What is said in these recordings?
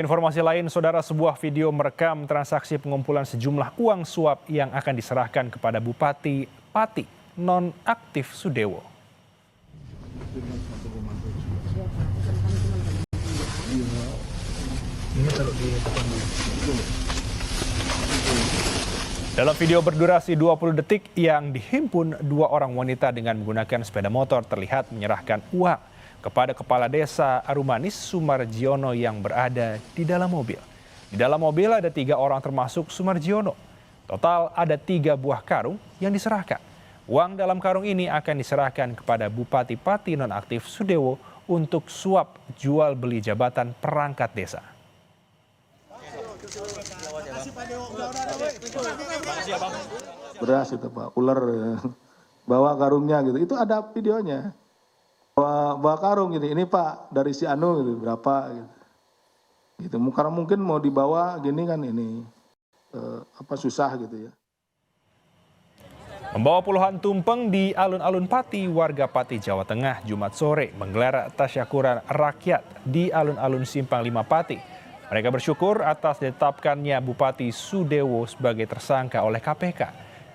Informasi lain, saudara, sebuah video merekam transaksi pengumpulan sejumlah uang suap yang akan diserahkan kepada Bupati Pati nonaktif Sudewo. Dalam video berdurasi 20 detik yang dihimpun, dua orang wanita dengan menggunakan sepeda motor terlihat menyerahkan uang kepada Kepala Desa Arumanis Sumarjiono yang berada di dalam mobil. Di dalam mobil ada 3 orang termasuk Sumarjiono. Total ada 3 buah karung yang diserahkan. Uang dalam karung ini akan diserahkan kepada Bupati Pati nonaktif Sudewo untuk suap jual beli jabatan perangkat desa. Beras itu Pak, ular bawa karungnya gitu, itu ada videonya. Bawa karung gini, ini Pak dari si Anu gitu, berapa gitu. Gitu. Karena mungkin mau dibawa gini kan ini susah gitu ya. Membawa puluhan tumpeng di alun-alun Pati, warga Pati, Jawa Tengah, Jumat sore menggelar tasyakuran rakyat di alun-alun Simpang 5 Pati. Mereka bersyukur atas ditetapkannya Bupati Sudewo sebagai tersangka oleh KPK.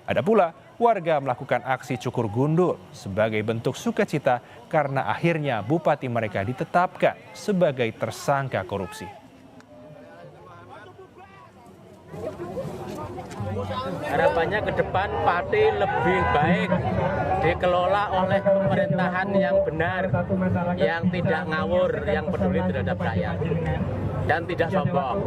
Ada pula warga melakukan aksi cukur gundul sebagai bentuk sukacita karena akhirnya bupati mereka ditetapkan sebagai tersangka korupsi. Harapannya ke depan Pati lebih baik dikelola oleh pemerintahan yang benar, yang tidak ngawur, yang peduli terhadap rakyat dan tidak sombong.